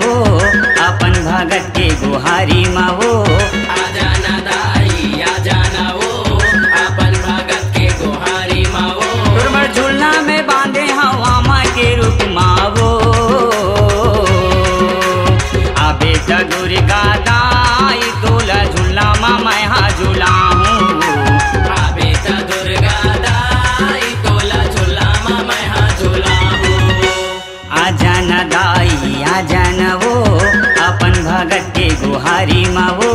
वो अपन भगत के गुहारी मावो। आजा ना दाई आजा ना वो अपन भगत के गुहारी मावो। तुरबर झूलना में बांधे हवा माँ के रूप मावो। अबे त दुर्गा दाई तोला झूलना माँ मैं हाँ झूला हूँ। अबे त दुर्गा दाई तोला झूला माँ मैं हाँ झूला हूँ। आजा न दाई आजा न वो अपन भगत के गुहारी मावो।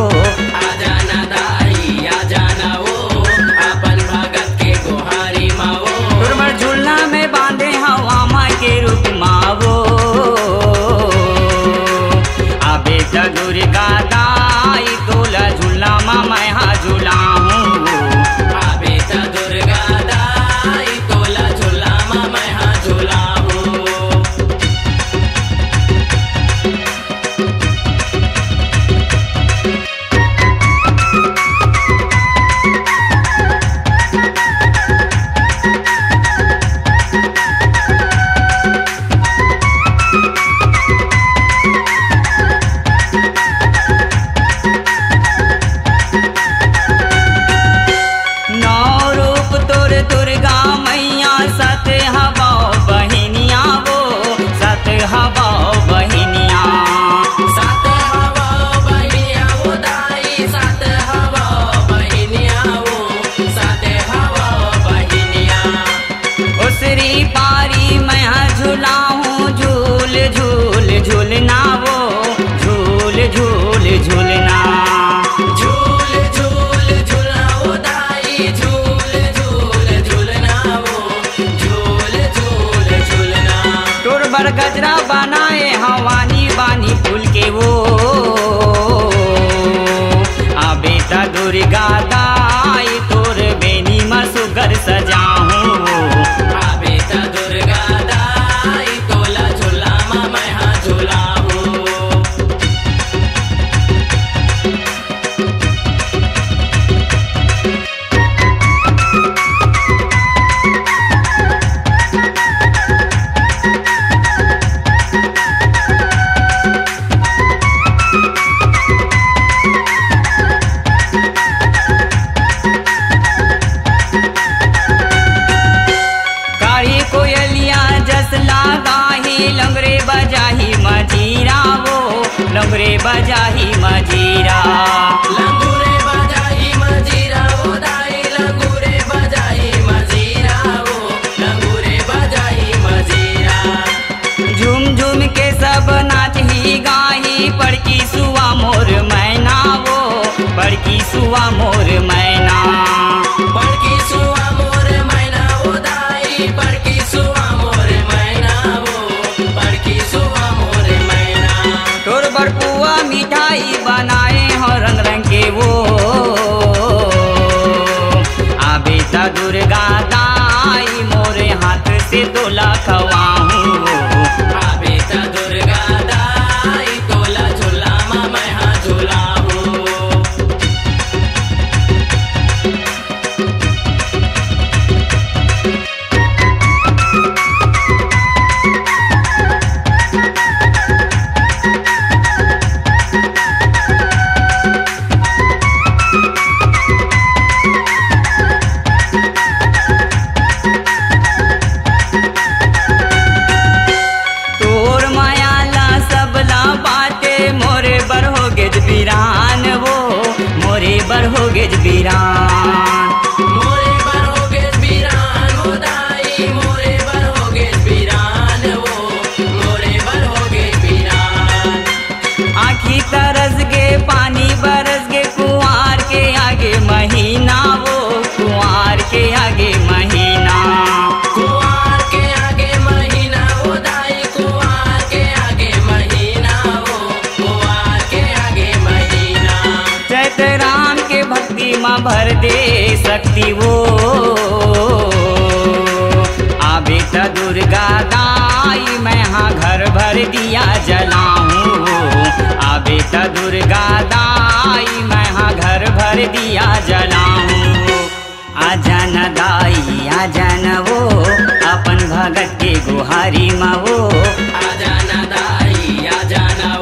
आजा ना दाई आजा ना वो अपन भगत के गुहारी मावो। तुरबर झूलना में बांधे हवा माँ के रूप मावो। अबे त दुर्गा दाई तोला झूलना माँ मैं हाँ झूला हूँ। अबे त दुर्गा दाई तोला झूला माँ मैं हाँ झूला हूँ। नौ रूप तोर दुर्गा मैया सत हवा बहिनिया वो सत हवा बहिनिया। सात हवा बहिनिया वो दाई सात हवा बहिनिया वो सात हवा बहिनिया। उसरी पारी मैं झूला हूँ झूल झूल झूलना वो झूल झूल झूलना। झूल झूल झूलना वो दाई झूल झूल झूलना वो झूल झूल झूलना। तुरबर गजरा बनाए हवानी बानी फूल के वो। अबे त दुर्गा दाई तोर बेनी मसुगर सजाऊं। अबे त दुर्गा दाई तोला झूला माँ मैं हाँ झूला हूँ। काली कोयलिया जसला गाही लंगरे बजाही मजीरा वो लंगरे बजाही मजीरा। लंगूरे बजाई मजीरा वो दाई लंगूरे बजाई मजीरा वो लंगूरे बजाई मजीरा। झूम झूम के सब नाच ही गाही पड़की सुआ मोर मैना वो पड़की सुआ मोर मैना। पड़की सुआ मोर मैना वो दाई पड़की सुआ मोर मैना वो पड़की सुआ मोर मैना। तोर बरपुआ मिठाई बनाए हो रंग रंग के वो। अबे त दुर्गा दाई मोरे हाथ से तोला खवाऊं। अबे त दुर्गा दाई तोला झूला माँ मैं हाँ झूला हूँ। तोर मायाला सबला बाटे मोरे बर हो गेज बीरान वो मोरे बर हो गेज बीरान। मोरे बर हो गए बीरान वो दाई मोरे बर हो गए बीरान वो मोरे बर हो गए बीरान। आँखी तरस गे पानी बरस गे कुंवार के आगे महीना वो कुंवार के आगे महीना। कुंवार के आगे महीना वो दाई कुंवार के आगे महीना वो कुंवार के आगे महीना। चैत राम के भक्ति माँ भर दे सकती वो। आबे त दुर्गा दाई मैं हाँ घर भर दिया जलाऊं। आबे त दुर्गा दाई मैं हाँ घर भर दिया जलाऊं। आजा न दाई आजा न वो अपन भगत के गुहारी माँ वो। आजा ना दाई आजा ना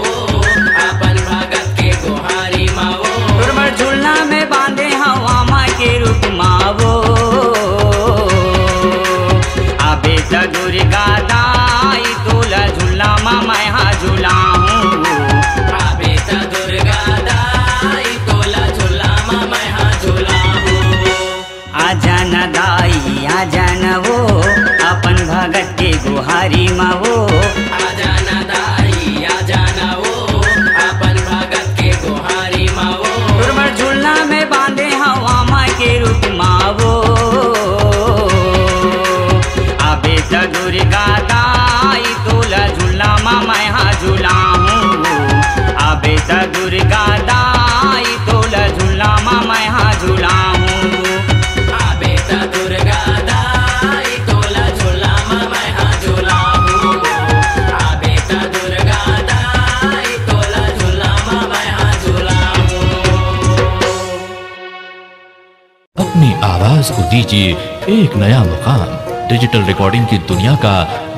आवाज को दीजिए एक नया मुकाम। डिजिटल रिकॉर्डिंग की दुनिया का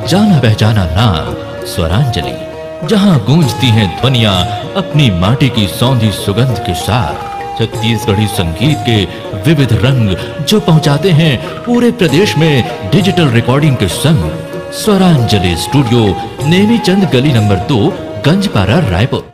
जाना पहचाना नाम स्वरांजलि, जहां गूंजती हैं ध्वनियां अपनी माटी की सौंधी सुगंध के साथ। छत्तीसगढ़ी संगीत के विविध रंग जो पहुंचाते हैं पूरे प्रदेश में डिजिटल रिकॉर्डिंग के संग। स्वरांजलि स्टूडियो, नेमी चंद गली नंबर 2, गंजपारा, रायपुर।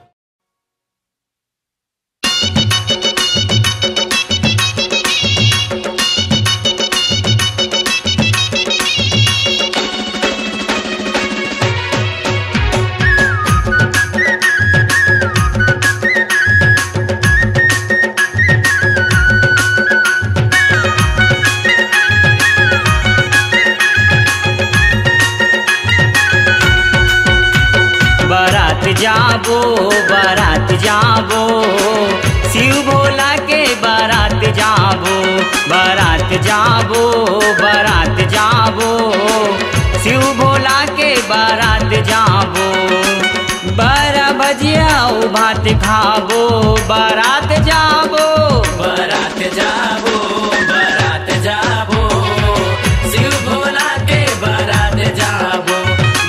बारात जाबो, शिव भोला के बारात जाबो। बारात जाबो, बारात जाबो, शिव भोला के बारात जाबो। 12 बजे आओ भात खाबो, बारात जाबो। बारात जाबो, बारात जाबो, शिव भोला के बारात जाबो।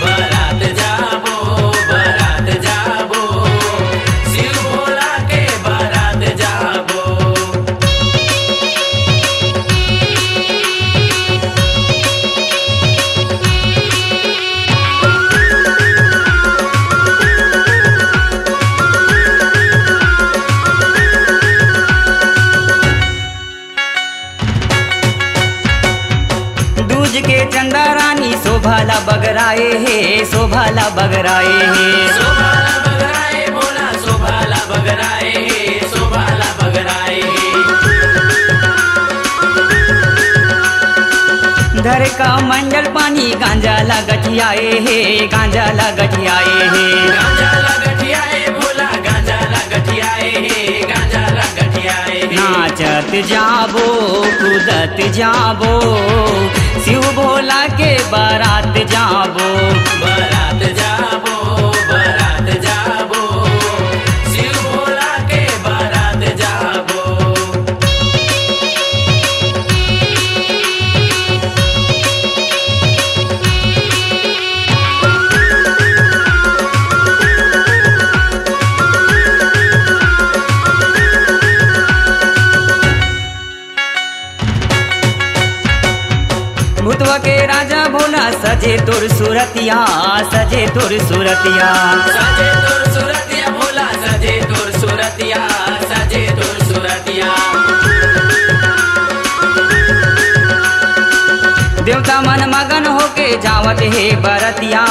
बारात जाबो, बारात जाबो, शिव भोला के बारात जाबो। दूज के चंदा रानी शोभाला बगराए हे, शोभाला बगराए हे। शोभाला बगराए भोला, शोभाला बगराए, शोभाला बगराए। धर का मंडल पानी गांजा लगठियाए हे, गांजा लगठियाए हे। गांजा लगठियाए भोला, गांजा लगठियाए, गांजा लगठियाए। नाचत जाबो, कूदत जाबो, शिव भोला के बारात जाबो। बारात जाबो, बारात जाबो, शिव भोला के बारात जाबो। भूतवा के राजा भोला सजे तोर सूरतिया, सजे तोर सूरतिया। सजे तोर सूरतिया भोला, सजे तोर सूरतिया, सजे तोर सूरतिया। देवता मन मगन होके जावत हे बरतिया,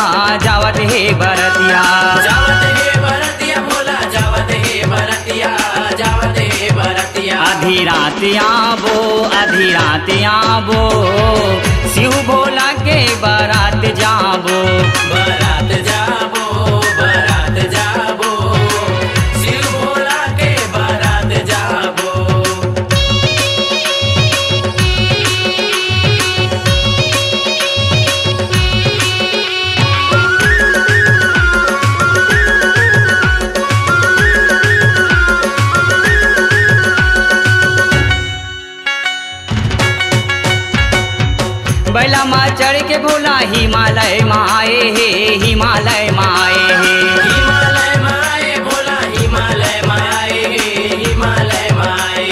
जावत हे बरतिया। जावत हे बरतिया भोला, जावत हे बरतिया, जावत हे बरतिया। आधी रात आबो, आधी रात आबो, शिव भोला के बारात जाबो। बारात जाबो, बारात जाबो, शिव भोला के बारात जाबो। बैला माँ चढ़ के भोला हिमालय माँ आए हे, हिमालय माँ आए हे। हिमालय माए भोला, हिमालय माए, हिमालय माए।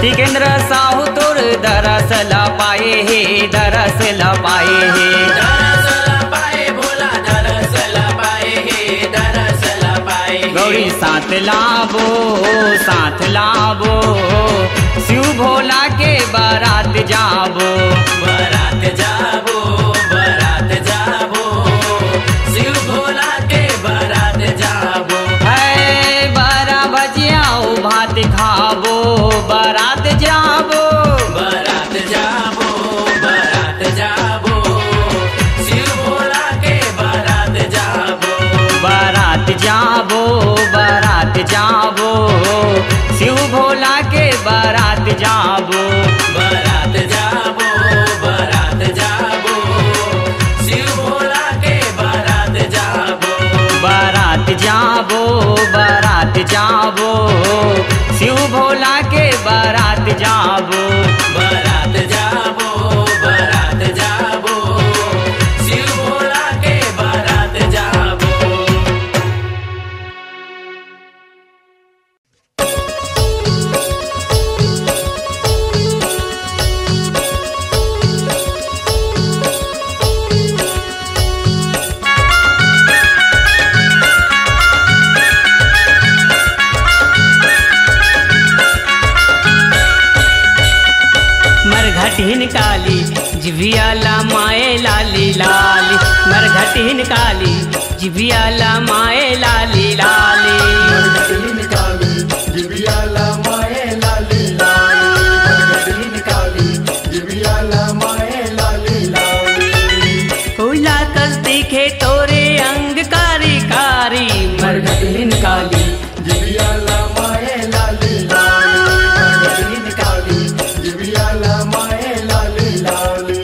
टिकेंद्र साहू तोर दरस ला पाए हे, दरस ला पाए हे। दरस ला पाए भोला, दरस ला पाए, दरस ला पाए। गौरी साथ लाबो, साथ लाबो, शिव भोला के बारात जाबो। बारात जाबो, बारात जाबो, शिव भोला के बारात जाबो। है 12 बजे आओ भात खाबो, बारात जाबो। बारात जाबो, बारात जाबो, शिव भोला के बारात जाबो। बारात जाबो, बारात जाबो, शिव भोला के बारात जाबो। बारात जाबो, बारात जाबो, शिव भोला के बारात जाबो। बारात जाबो, बारात जाबो, भोला के बारात जाबो। बारात जाबो, बारात जाबो, शिव भोला के बारात जाबो। मरघटिन काली जिभियाला माए लाली लाली, मरघटिन काली जिभियाला माए लाली लाली। मरघटिन काली जिभियाला माए लाली लाली, मरघटिन काली जिभियाला माए लाली लाली। फूला कस दिखे तोरे अंग कारी कारी, मरघटिन काली जिभियाला माए लाली लाली, मरघटिन काली जिभियाला माए लाली लाली।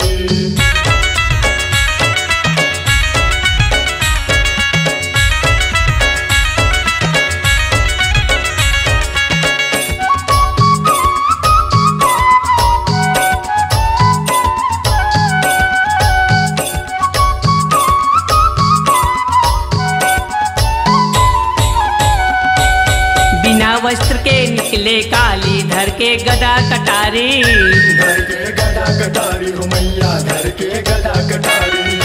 बिना वस्त्र के निकले काली धर के गदा कटारी, घर के गदा कटारी हो मैया, घर के गदा कटारी।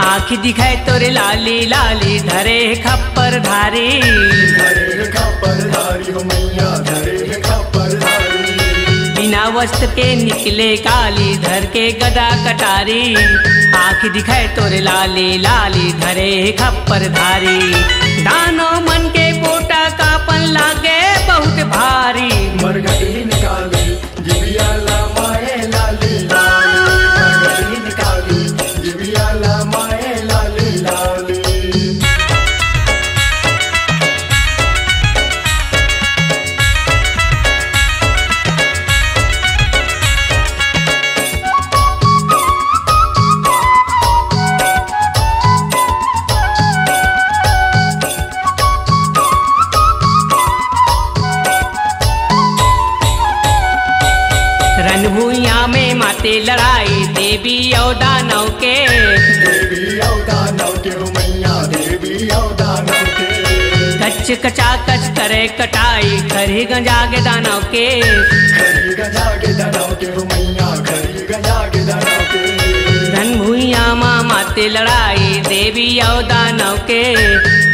आँख दिखाए तोरे लाली लाली धरे खप्पर धारी। धरे खप्पर धारी हो मैया, धरे खप्पर धारी। बिना वस्त्र के निकले काली धर के गदा कटारी, आँख दिखाए तोरे लाली लाली धरे खप्पर धारी। दानो मन के कोटा कापन लागे बहुत भारी, मरघटिन काली जिभियाला माए लाली लाली, मरघटिन काली जिभियाला माए लाली लाली। रणभूइया में माते लड़ाई देवी और दानव के, देवी औ दानव के हो मैया, देवी औ दानव के। कच्च कचा कच करे कटाई खरी गंजा के दानव के। खरी गजा के दानव के हो मैया, खरी गजा के दानव के। रणभूइया माँ माते लड़ाई देवी और दानव के,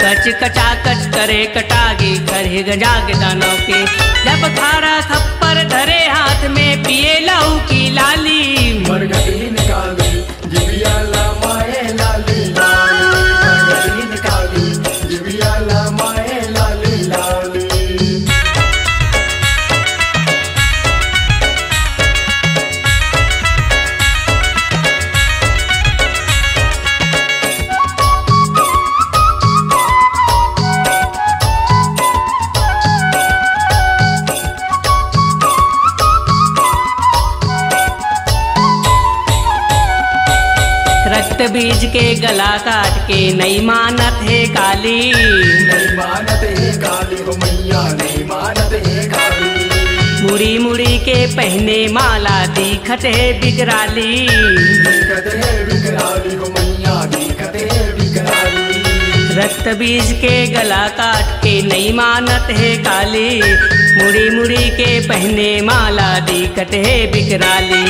कच कचा कच करे कटागी खरी गंजा के दानव के। जब खारा खप्पर धरे हाथ में पिए लहू की लाली, मरघटिन काली जिभियाला माए लाली लाली, मरघटिन काली जिभियाला माए लाली लाली। रक्त बीज के गला काट के नहीं मानत है काली, नहीं मानत है काली हो मैया, नहीं मानत है काली। मुड़ी मुड़ी के पहने माला दिखत है बिकराली, दिखत है विकराली हो मैया, दिखत है विकराली। रक्त बीज के गला काट के नहीं मानत है काली, मुड़ी मुड़ी के पहने माला दिखत है बिकराली।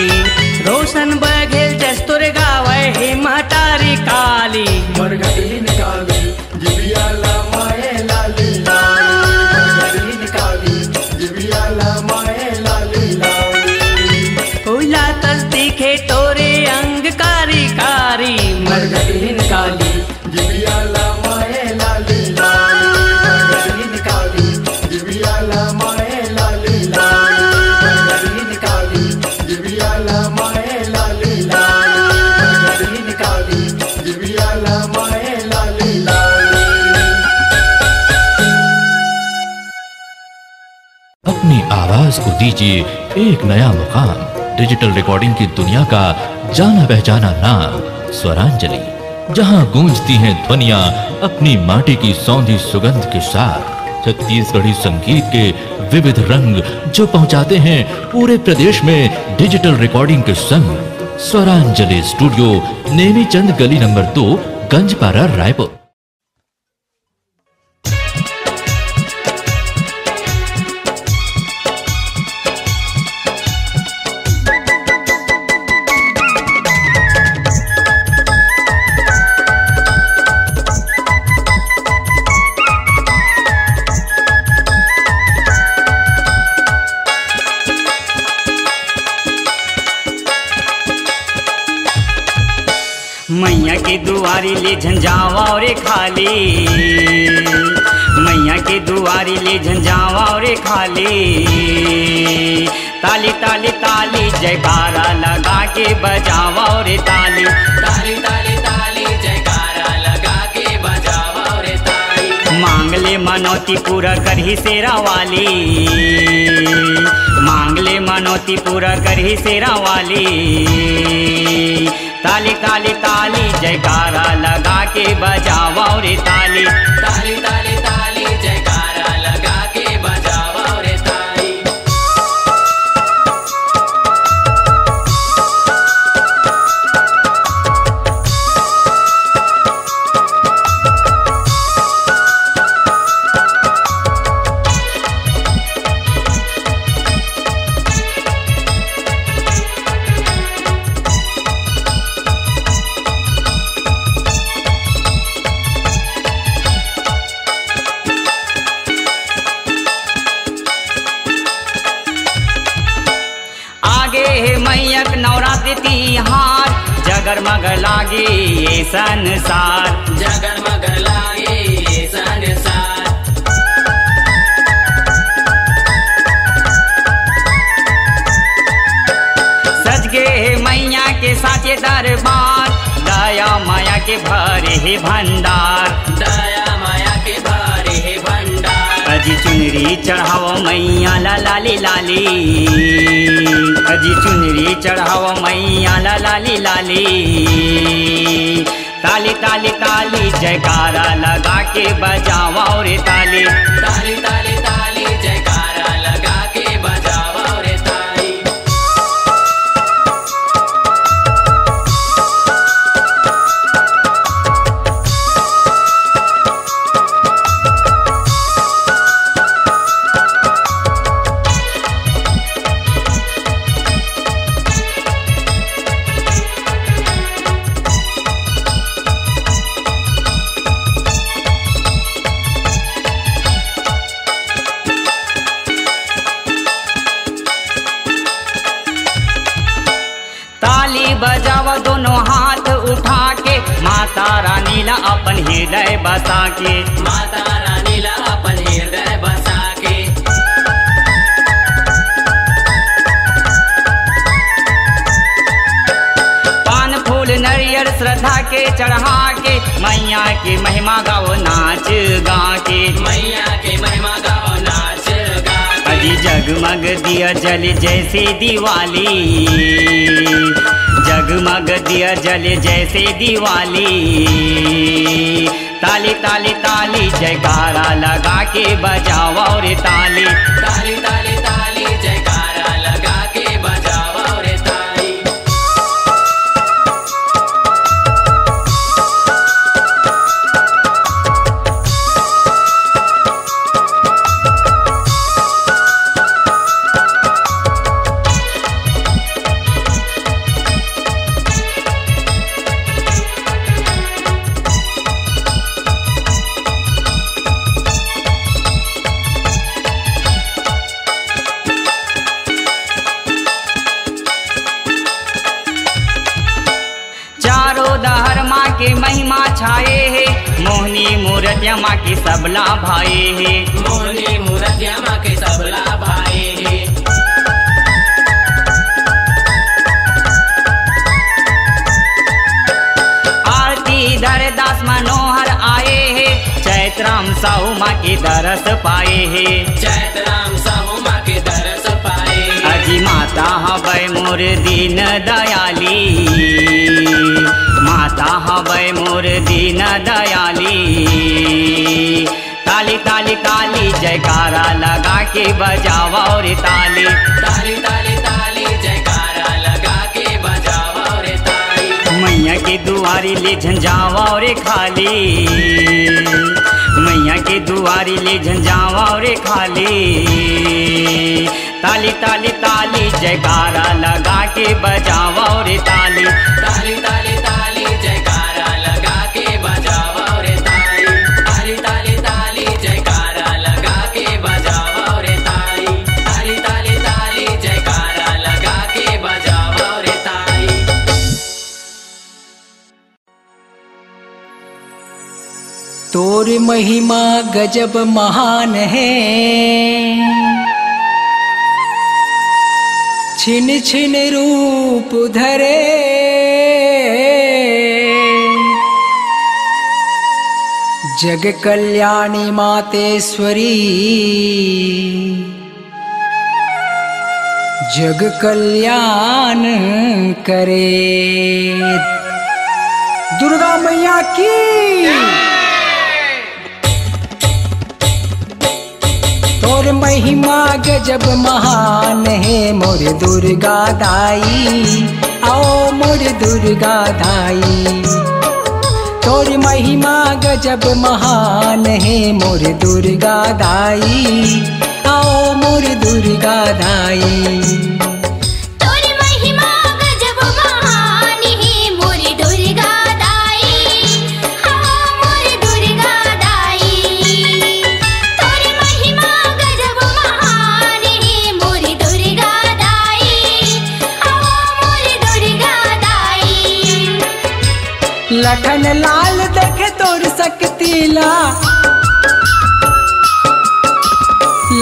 रोशन बघेल जस्तुर गावे हे महतारी काली, मरघटिन काली जिभियाला माए लाली लाली, मरघटिन काली जिभियाला माए लाली लाली। कोयला तस दिखे तोरे अंग कारी कारी, मरघटिन काली जिभियाला माए लाली लाली, मरघटिन काली जिभियाला माए लाली लाली, मरघटिन काली जिभियाला माए लाली लाली, मरघटिन काली जिभियाला माए लाली लाली। अपनी आवाज को दीजिए एक नया मुकाम। डिजिटल रिकॉर्डिंग की दुनिया का जाना पहचाना नाम स्वरांजलि, जहां गूंजती हैं ध्वनियां अपनी माटी की सौंधी सुगंध के साथ। छत्तीसगढ़ी संगीत के विविध रंग जो पहुंचाते हैं पूरे प्रदेश में डिजिटल रिकॉर्डिंग के संग। स्वरांजलि स्टूडियो, नेमीचंद गली नंबर 2, गंजपारा, रायपुर। मैया के दुआरी ले झंझावा और खाली, मैया के दुआरी ले झंझावा और खाली। ताली ताली ताली जयकारा लगा के बजावा और ताली, ताली ताली ताली जयकारा लगा के बजावा और ताली। मांग ले मनौती पूरा करही शेरा वाली, मांग ले मनौती पूरा करही शेरा वाली। ताली ताली ताली जयकारा लगा के बजावा और ताली, ताली ताली ताली जयकारा लगा के बजावा और ताली। मैयक नवरात्रि तिहार जगरमग लागे ये संसार, जगरमग लागे ये संसार। सज गे मैया के साचे दरबार, दया माया के भरे है भंडार, दया माया के भरे है भंडार। अजी चुनरी चढ़ाओ मैया ला लाली लाली, अजी चुनरी चढ़ाओ मैया ला लाली लाली। ताली ताली ताली जयकारा लगा के बजावा और ताली, ताली ताली ताली जयकारा लगा के बजावा और ताली। ताली बजावा दोनों हाथ उठा के, माता रानी ला अपन हृदय बसा के, माता रानी ला अपन हृदय बसा के। पान फूल नरियर श्रद्धा के चढ़ा के, मैया के महिमा गाओ नाच गा के, मैया के महिमा गाओ नाच गा के। अजी जगमग दिया जल जैसे दिवाली, जगमग दिया जल जैसे दिवाली। ताली ताली ताली जयकारा लगा के बजावा और ताली, ताली ताली ताली जयकारा लगा के बजावा और ताली। के महिमा छाए है, मोहनी मूर्तिया माँ की सबला भाए है, मोहनी मूर्तिया माँ के सबला भाए है। आरती धर दास मनोहर आए है, चैत्राम साहू माँ की दरस पाए है, चैत्राम साहू माँ के दरस पाए। अजी माता हवै मोर दीन दयाली, माता हवै मोर दीन दयाली। ताली ताली ताली जयकारा लगा के बजावा और ताली। ताली ताली ताली जयकारा लगा के बजावा और ताली। मैया के दुआरी ले झंझावा और खाली, मैया के दुआरी ले झंझावा और खाली। ताली ताली ताली जयकारा लगा के बजावा और ताली। ताली ताली ताली जयकारा लगा के बजावा और ताली। ताली ताली ताली जयकारा लगा के बजावा और ताली। ताली ताली ताली जयकारा लगा के बजावा और ताली। तोर महिमा गजब महान है, छिन छिन रूप धरे। जग कल्याणी मातेश्वरी, जग कल्याण करे। दुर्गा मैया की। तोर महिमा गजब महान है मोर दुर्गा दाई, आओ मोर दुर्गा दाई। तोर महिमा गजब महान है मोर दुर्गा दाई, आओ मोर दुर्गा दाई। लखन लाल देखे तोर शक्तिला,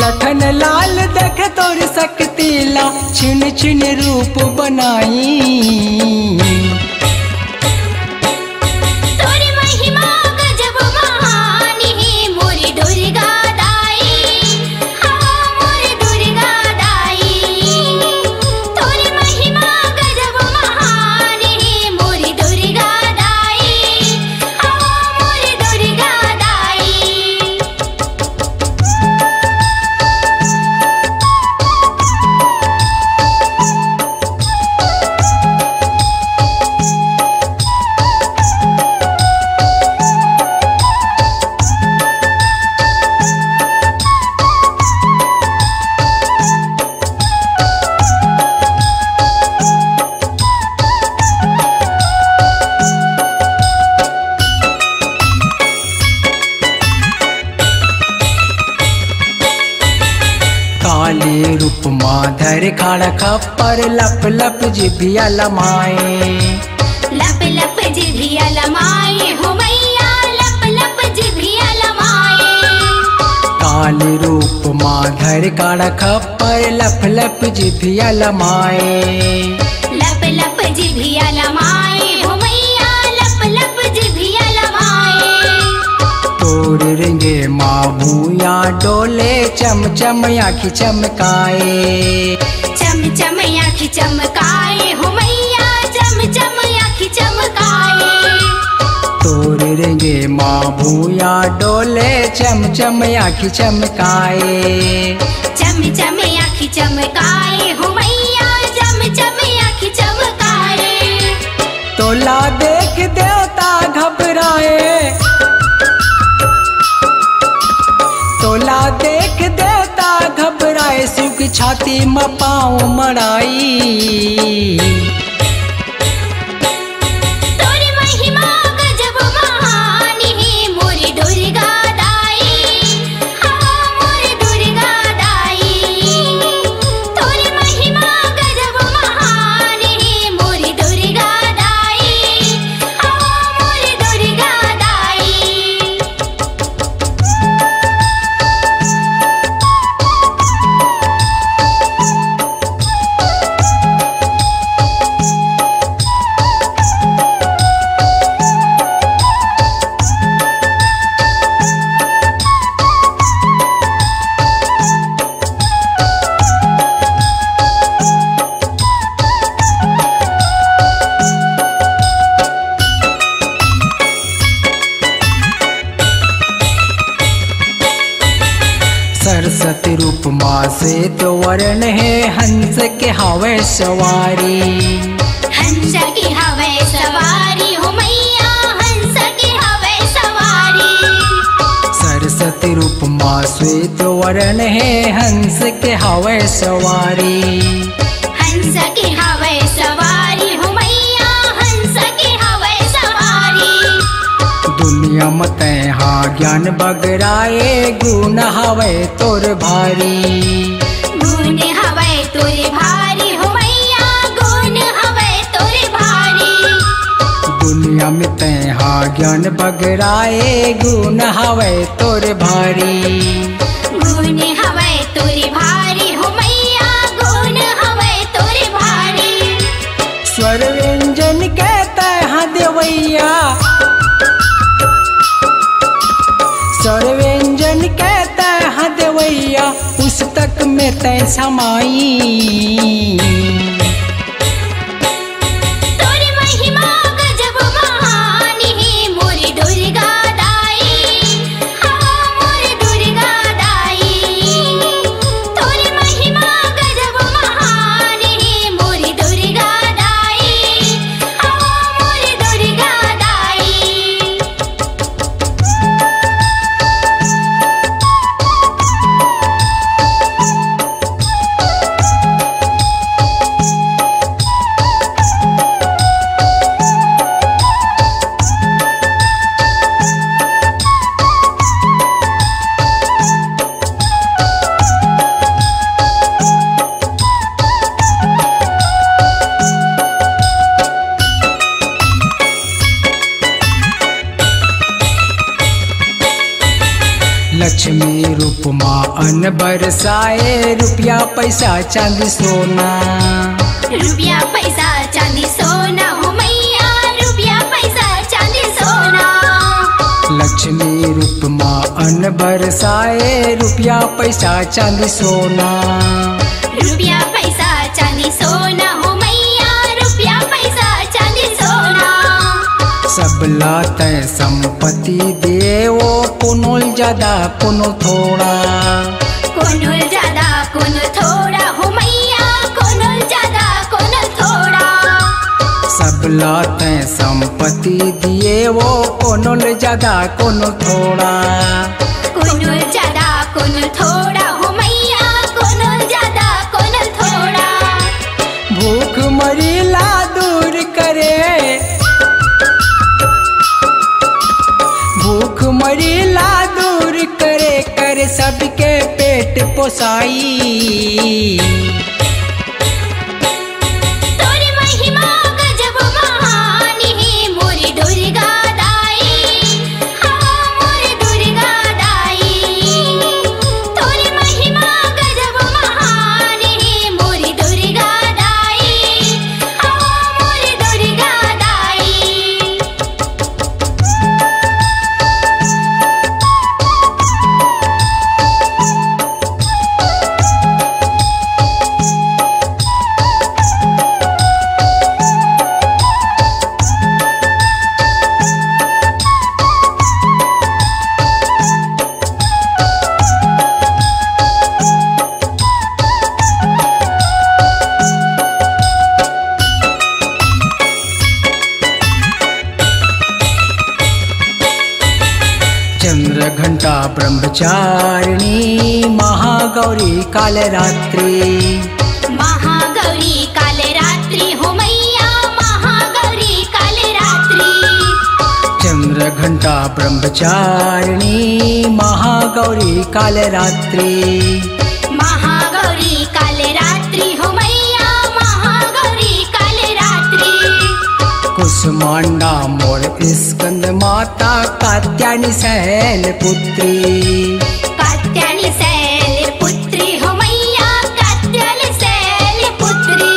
लखन लाल देखे तोर शक्तिला। छिन छिन रूप बनाई, काले रूप माधर खाड़ा खप्पर लप लप जिभिया लमाए। लप लप जिभिया लमाए हो मैया, लप लप जिभिया लमाए। काले रूप माधर खाड़ा खप्पर लप लप जिभिया लमाए। लप लप जिभिया लमाए हो मैया, लप लप जिभिया लमाए। तोर रिंगे माभूया डोले चम चम आँखी चमकाए। चम चम आँखी चमकाए हो मैया, चम चम आँखी चमकाए। तोर रिंगे माभूया डोले चम चम आँखी चमकाए। चम चम आँखी चमकाए हो मैया, चम चम आँखी चमकाए। तोला देख देवता घबराए, तोला देख देवता घबराए। शिव की छाती में पाँव मड़ाई, तोरी महिमा गजब महान है मोर दुर्गा दाई, हाँ मोर दुर्गा दाई। तोरी महिमा गजब महान है मोर दुर्गा दाई, हाँ मोर दुर्गा दाई। सरस्वती रूप माँ से तो वर्ण है हंस के हवे सवारी। हंस की हवे सवारी हो मैया, हंस की हवे सवारी। सरस्वती रूप माँ श्वेत वर्ण है हंस के हवे सवारी। हंस की हवे सवारी हो मैया, हंस की हवे सवारी। दुनिया मत हाँ ज्ञान बगराए गुण हवे तोर भारी। गुण हवे तोरे भारी हो मैया, गुण हवे तोरे भारी। दुनिया में हाँ ज्ञान बगराए गुण हवे तोर भारी। गुण हवे तोरे भारी हो मैया, गुण हवे तोरे भारी। स्वर व्यंजन कहते हाँ देवैया, स्वर व्यंजन कहते हाँ देवैया, पुस्तक में तय समाई। तोरी महिमा गजब महान है मोरी दुर्गा दाई, हाँ मोरी दुर्गा दाई। तोरी महिमा गजब महान है मोरी दुर्गा दाई, हाँ मोरी दुर्गा दाई। लक्ष्मी रूप माँ अन्न बरसाए, रुपया पैसा चांदी सोना। रुपया पैसा चांदी सोना हो मैया, रुपया पैसा चांदी सोना। लक्ष्मी रूप माँ अन्न बरसाए, रुपया पैसा चांदी सोना। रुपया पैसा चांदी सोना हो मैया, रुपया पैसा चांदी सोना। सब लाते संपत्ति देवो, कोनो ज्यादा कोनो थोड़ा। कोनो ज्यादा कोनो थोड़ा हो मैया, कोनो ज्यादा कोनो थोड़ा। सब लाते संपत्ति दिए वो, कोनो ज्यादा कोनो थोड़ा। कोनो ज्यादा कोनो थोड़ा हो मैया, कोनो ज्यादा कोनो थोड़ा। भूख मरीला दूर करे, भूख मरीला दूर करे, करे सबके पेट पोसाई। तोरी महिमा गजब महान है मोरी दुर्गा दाई, हाँ मोरी दुर्गा दाई। तोरी महिमा गजब महान है मोरी दुर्गा दाई, हाँ मोरी दुर्गा दाई। चंद्र घंटा ब्रह्मचारिणी, महागौरी काल रात्रि। महागौरी काल रात्रि हो मैया, महागौरी काल रात्रि। चंद्र घंटा ब्रह्मचारिणी, महागौरी काल रात्रि। महागौरी काल रात्रि हो मैया, महागौरी काल रात्रि। कुसुमांडा मोर स्कंद माता, कात्यायनी शैल पुत्री। कात्यायनी शैल पुत्री हो मैया, कात्यायनी शैल पुत्री।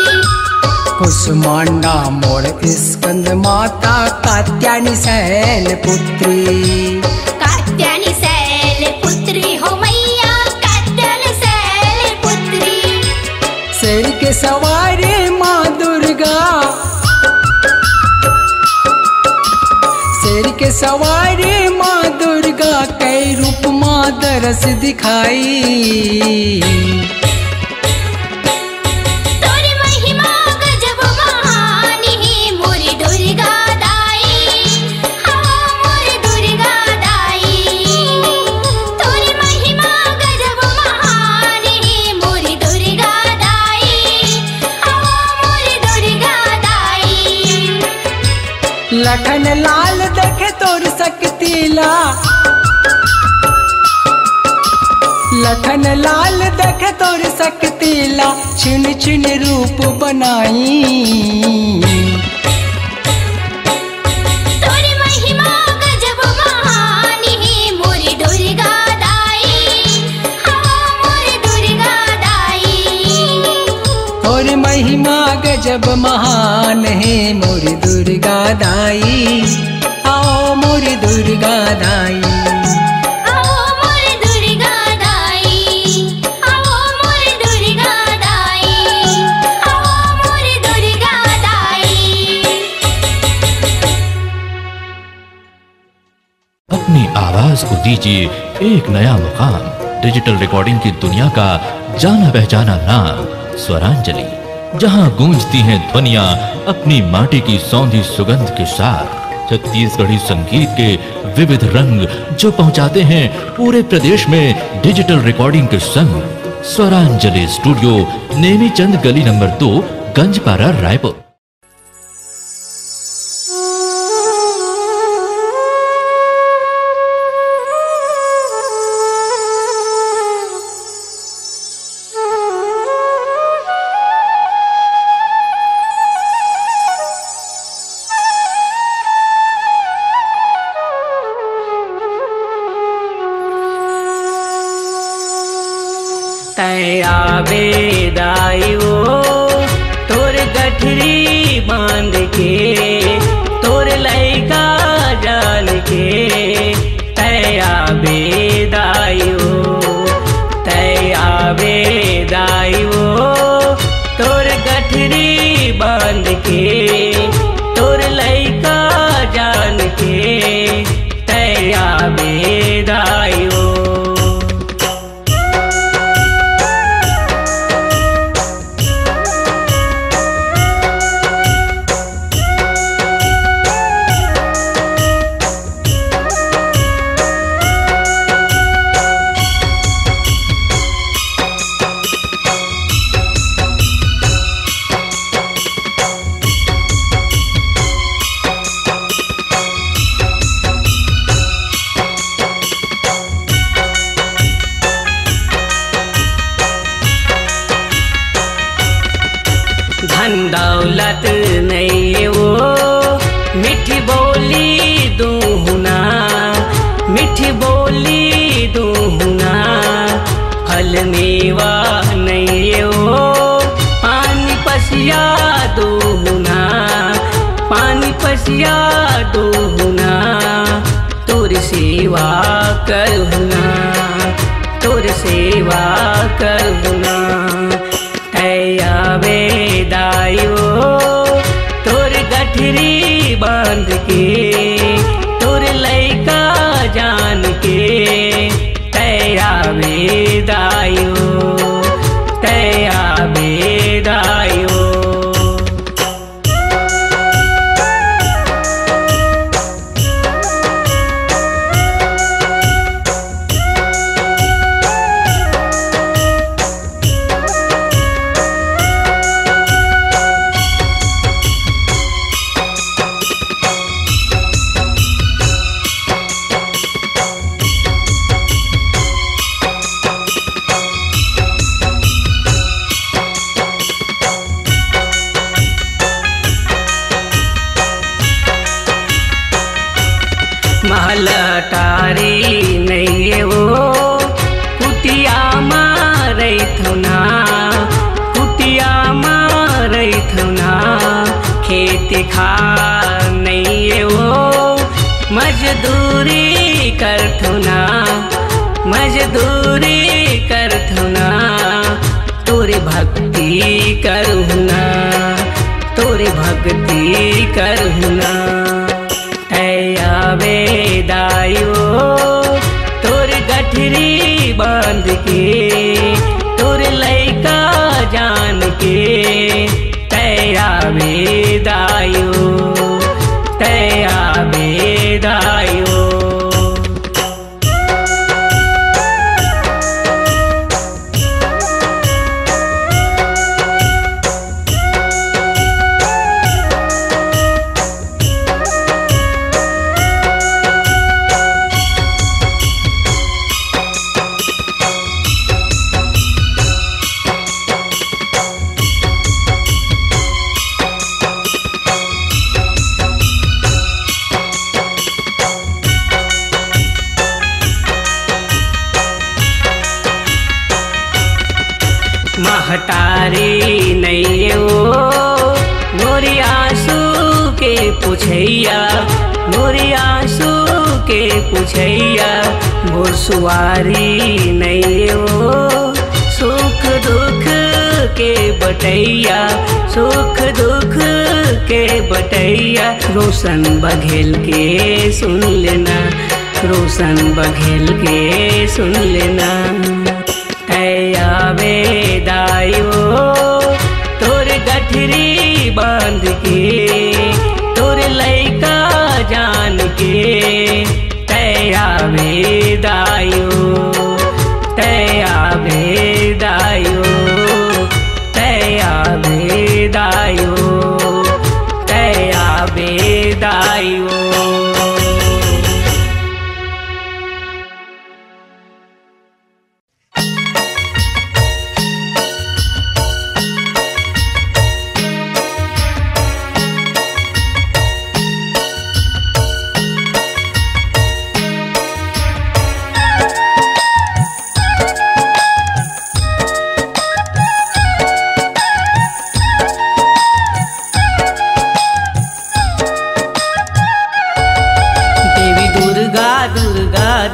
कुसुमांडा मोर स्कंद माता, कात्यायनी शैल पुत्री। कात्यायनी शैल पुत्री हो मैया, कात्यायनी शैल पुत्री। शेर के सवारी माँ दुर्गा, शेर के सवारी माँ दुर्गा के रूप माँ दरस दिखाई। तोरी महिमा गजब महान है मोरी दुर्गा दाई, हाँ मोरी दुर्गा दाई। तोरी महिमा गजब महान है मोरी दुर्गा दाई, हाँ मोरी दुर्गा दाई। लखन लाल देखे तोर सकतीला, लखन लाल देखे तोर सकतीला, छिन छिन रूप बनाई। तोरी महिमा गजब महान है मोरी दुर्गा दाई, हाँ मोरी दुर्गा दाई। और महिमा गजब महान है मोरी दुर्गा दाई, आओ मोरी दुर्गा दाई। आओ मोरी दुर्गा दाई, आओ मोरी दुर्गा दाई, आओ मोरी दुर्गा दाई। अपनी आवाज को दीजिए एक नया मुकाम। डिजिटल रिकॉर्डिंग की दुनिया का जाना पहचाना नाम स्वरांजलि, जहां गूंजती हैं ध्वनियां अपनी माटी की सौंधी सुगंध के साथ। छत्तीसगढ़ी संगीत के विविध रंग जो पहुंचाते हैं पूरे प्रदेश में डिजिटल रिकॉर्डिंग के संग। स्वरांजलि स्टूडियो, नेमीचंद गली नंबर 2, गंजपारा, रायपुर। आवे दाई वो तोर गठरी बांध के, तोर लैका जान के। आवे दाई वो, आवे दाई वो तोर गठरी बांध के, तोर लैका जान के। आवे दाई वो। धन दौलत नहीं है वो, मीठी बोली दूहुना, मीठी बोली दूहुना। फल मेवा नहीं है वो, पानी पसिया दूहुना, पानी पसिया दूहुना। तोर सेवा करुना, तोर सेवा करुना। आवे दाई वो तोर गठरी बांध के, तोर लैका जान के। आवे दाई वो, आवे दाई वो। महलटारी नहीं है वो, कुटिया मारै थुना, कुटिया मारै थुना। खेत खार नहीं है वो, मजदूरी करथुना, मजदूरी करथुना। तोरे भक्ति करुना, तोरे भक्ति करुना। आवे दायो तोर गठरी बांध के तोर लैका जान के तैया दायो तैया दायो। महतारी नहीं वो मोरी आंसू के पुछैया मोरी आंसू के पुछैया मोर सुवारी नहीं वो सुख दुख के बटैया सुख दुख के बटैया। रोशन बघेल के सुन लेना रोशन बघेल के सुन लेना। तैया दायो तोर गठरी बांध के तोर लैका जान के तैया दायो तैया दायो तैया दायो तैया दायो।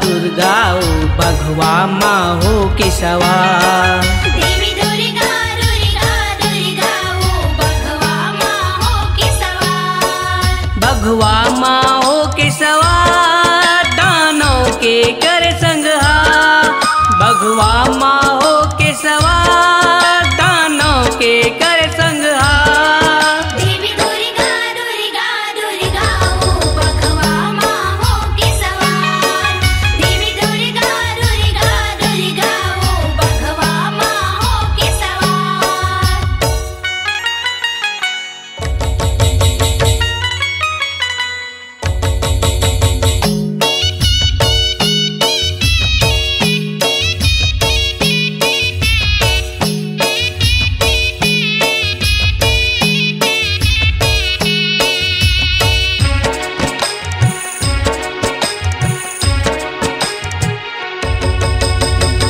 दुर्गा ओ बघवा माँ हो के सवार। देवी दुर्गा दुर्गा दुर्गा ओ बघवा माँ हो के सवार। बघवा माँ हो के सवार दानों के कर संहार। बघवा माँ हो के सवार दानों के कर संहार। देवी दुर्गा दुर्गा दुर्गा ओ बघवा माँ हो के सवार। देवी दुर्गा दुर्गा दुर्गा ओ बघवा माँ हो के सवार।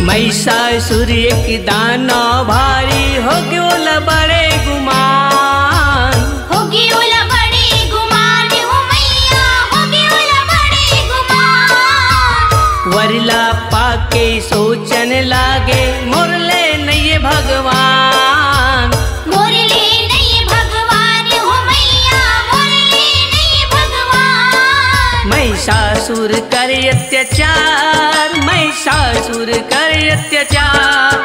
महिषासुर एक दानव भारी हो गयो ल बड़े गुमान। हो गयो ल बड़े गुमान हो मैया हो गयो ल बड़े गुमान। वरला पाके सोचन लागे मोरले नहीं भगवान। मोरले नहीं भगवान हो मैया मोरले नहीं भगवान। महिषासुर कर अत्याचार महिषासुर कर अत्याचार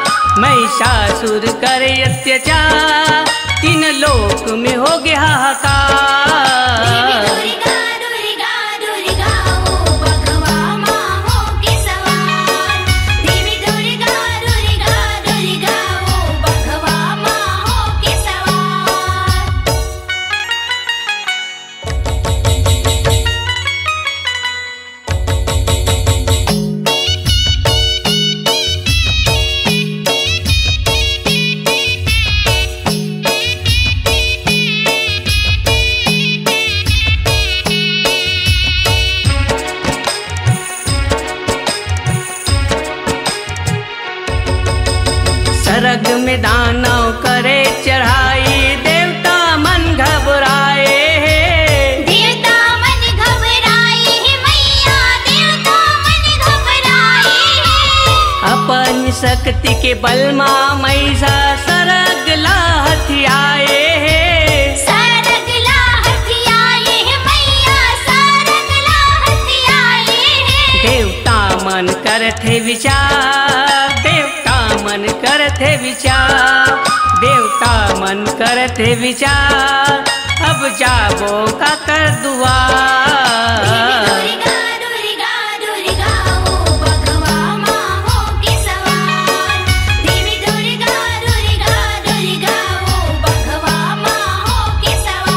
महिषासुर कर अत्याचार। तीन लोक में हो गया हाहाकार। देवी दुर्गा दुर्गा दुर्गा ओ बघवा माँ हो के सवार। देवी दुर्गा दुर्गा दुर्गा ओ बघवा माँ हो के सवार। सरग में दानव करे चढ़ाई देवता मन घबराए। देवता मन घबराए है मैया देवता मन घबराए है। अपन शक्ति के बल माँ महिषा सरग ला हथियाए। सरग ला हथियाए है मैया सरग ला हथियाए। करथे विचार, देवता मन करथे विचार, देवता मन करथे विचार, अब जाबो का कर दुआर। दुर्गा दुर्गा दुर्गा ओ बघवा माँ हो के सवार। देवी दुर्गा दुर्गा दुर्गा ओ बघवा माँ हो के सवार।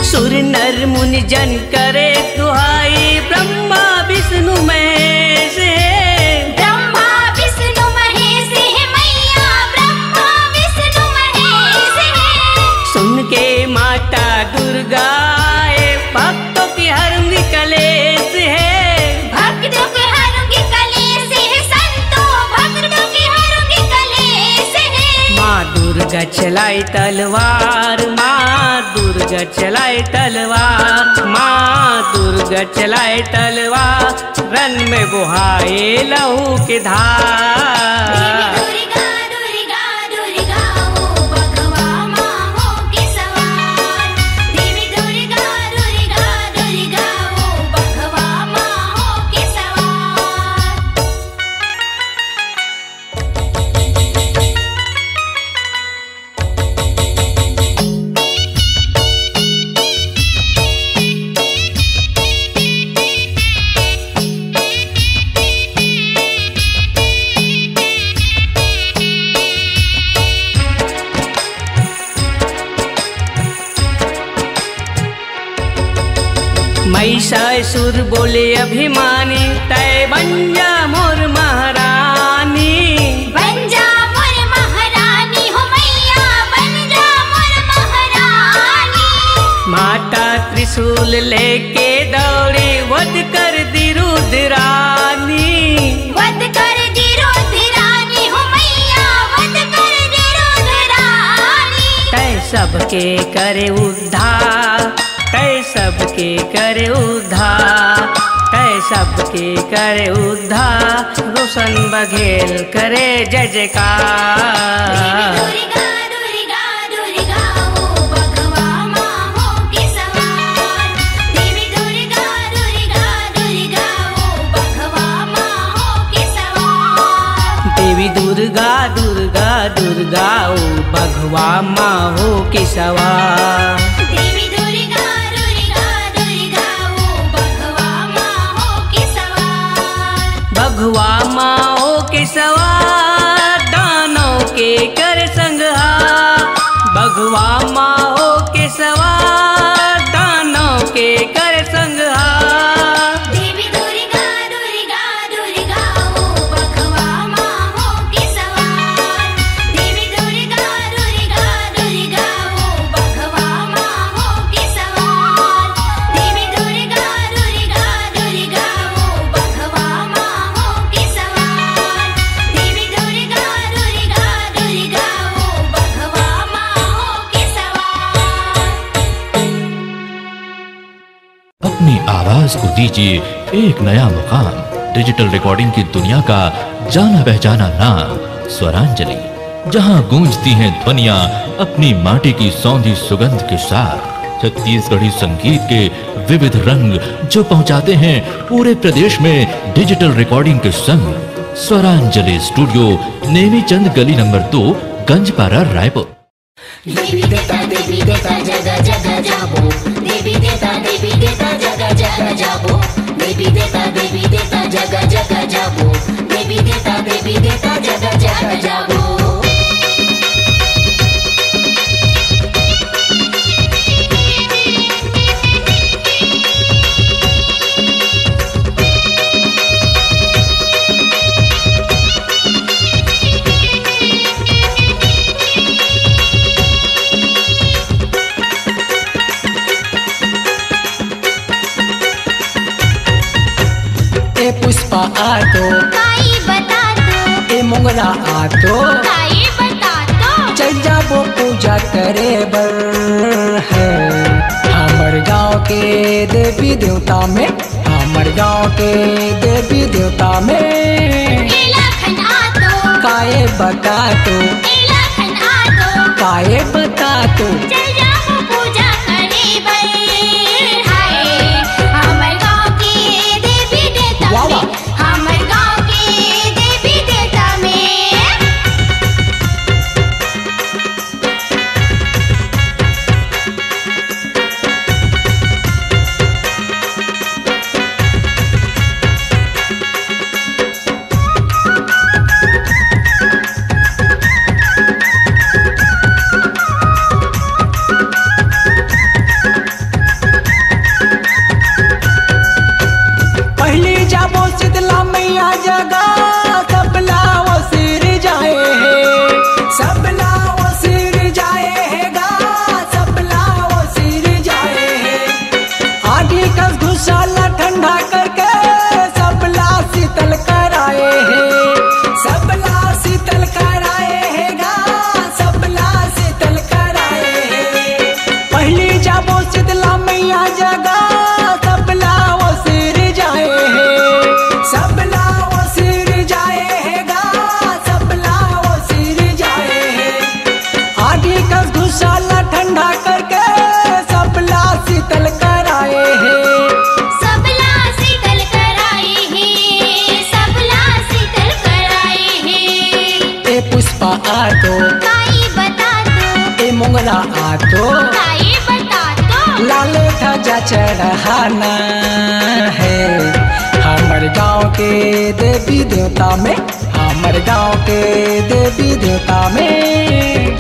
सुर नर मुनि जन करे दुहाई, ब्रह्मा विष्णु महेश है। ब्रह्मा विष्णु महेश है मैया, ब्रह्मा विष्णु महेश है। सुन के माता दुर्गा आए, भक्तों की हरुंगी कलेश है। भक्तों के हरुंगी कलेश है, संतों भक्तों के हरुंगी कलेश है। माँ दुर्गा चलाई तलवार, माँ दुर्गा चलाई तलवार, माँ दुर्गा चलाई तलवार, रन में बुहाए लहू के धार। दुर्गा दुर्गा दुर्गा ओ बघवा माँ हो के सवार। देवी दुर्गा दुर्गा दुर्गा ओ बघवा माँ हो के सवार। महिषासुर बोले अभिमानी, तय बन जा मोर महारानी। बन जा मोर महारानी हो मैया, बन जा मोर महारानी। माता त्रिशूल लेके दौड़ी, वध कर दी रुद्रानी। वध कर दी रुद्रानी हो मैया, वध कर दी रुद्रानी। तय सबके करे उद्धार, तय सबके करे उद्धार, तय सबके करे उद्धार, रोशन बघेल करे जय जयकार। दुर्गा दुर्गा दुर्गा ओ बघवा माँ हो के सवार। देवी दुर्गा दुर्गा दुर्गा ओ बघवा माँ हो के सवार। देवी दुर्गा दुर्गा दुर्गा ओ बघवा माँ हो के सवार। देवी दुर्गा दुर्गा दुर्गा ओ बघवा माँ हो के सवार। बघवा माँ हो के सवार, दानों के कर संहार। बघवा माँ हो के सवार, दानों के कर संहार। देवी दुर्गा दुर्गा दुर्गा ओ बघवा माँ हो के सवार। देवी दुर्गा दुर्गा दुर्गा ओ बघवा माँ हो के सवार। देवी दुर्गा दुर्गा दुर्गा ओ बघवा माँ हो के सवार। देवी दुर्गा दुर्गा दुर्गा ओ बघवा माँ हो के सवार। अपनी आवाज को दीजिए एक नया मुकाम, डिजिटल रिकॉर्डिंग की दुनिया का जाना पहचाना नाम स्वरांजलि, जहां गूंजती हैं ध्वनियां अपनी माटी की सौंधी सुगंध के साथ। छत्तीसगढ़ी संगीत के विविध रंग जो पहुंचाते हैं पूरे प्रदेश में डिजिटल रिकॉर्डिंग के संग। स्वरांजलि स्टूडियो, नेमीचंद गली नंबर 2, गंजपारा, रायपुर। देवी देता जगह जगह जाबो। देवी देता जगह जगह जाबो। देवी देता जगह जगह जाबो। देवी देता जगह जगह जाबो। ए पुष्पा आतो, काई बता दो, ए मोंगरा आतो, काई बता चल जाबो पूजा करे बर है। हमर गाँव के देवी देवता में, हमर गाँव के देवी देवता में काए बता तो, काए बता तो आतो काई बता दो, ए मोंगरा आतो काई बता दो, लाले ध्वजा चढ़ाना है। हमर गाँव के देवी देवता में, हमर गाँव के देवी देवता में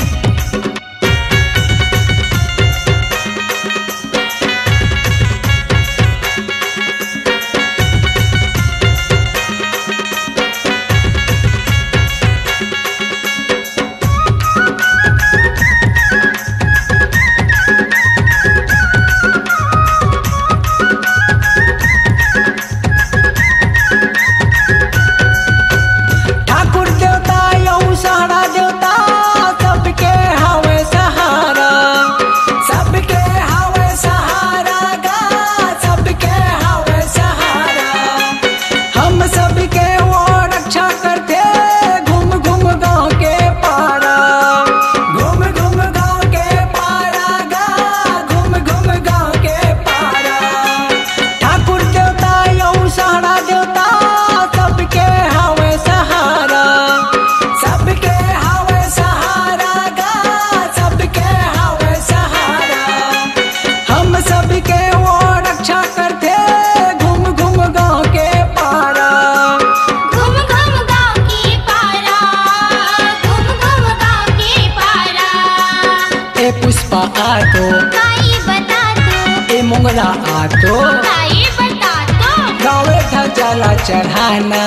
पुष्पा आतो काई बता दो, ए मोंगरा आतो काई बता दो, गाँव ध्वजा चढ़ाना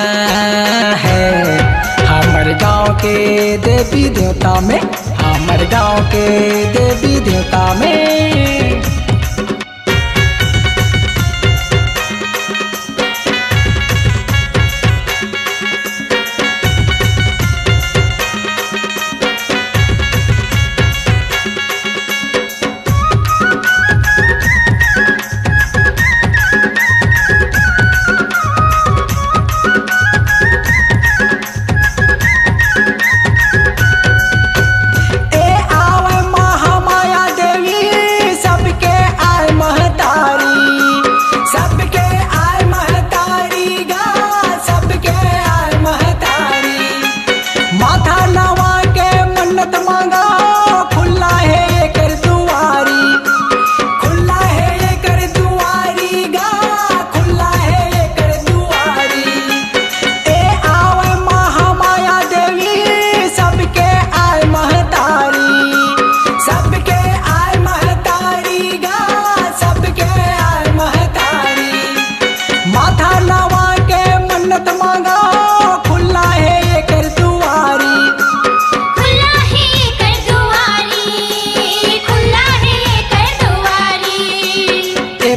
है। हमर गाँव के देवी देवता में, हमर गाँव के देवी देवता में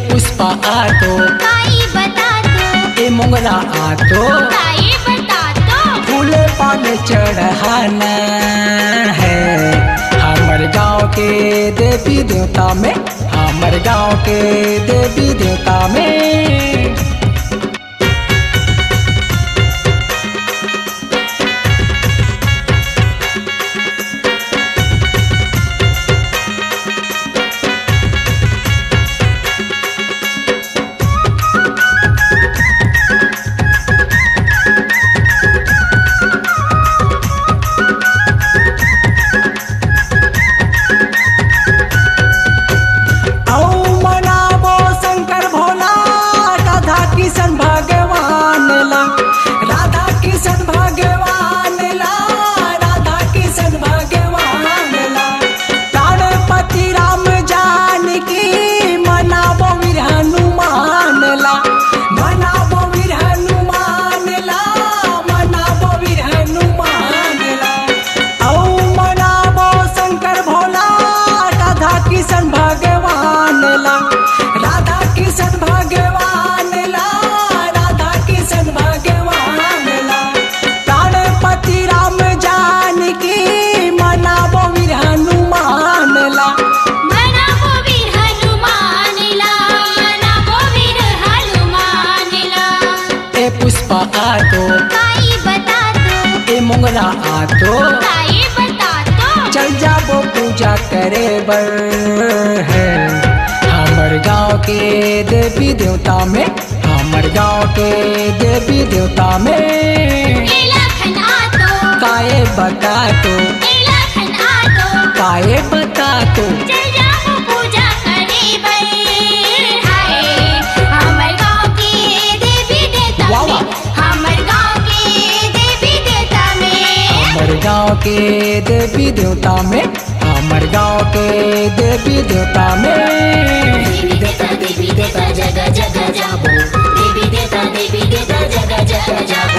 पुष्पा आतो काई बता दो, ए मोंगरा आतो काई बता दो, फूले पान चढ़ाना है। के देवी देवता में, हमर गाँव के देवी देवता में। पुष्पा आतो काई बता दो, ए मोंगरा आतो काई बता दो। चल जाबो पूजा करे बर है हमर गाँव के देवी देवता में, हमर गाँव के देवी देवता में। एलाखन आतो, काए बता तो, एलाखन आतो, काए बता तो। चल जाओ पूजा करे बर। हाय हमर गाँव के देवी देवता वाह, वाह। में, हमर गाँव के देवी देवता में। हमर गाँव के देवी देवता में, हमर गाँव के देवी देवता में। देवी देवता जग जग जाबो, देवी देवता जग जग जाबो।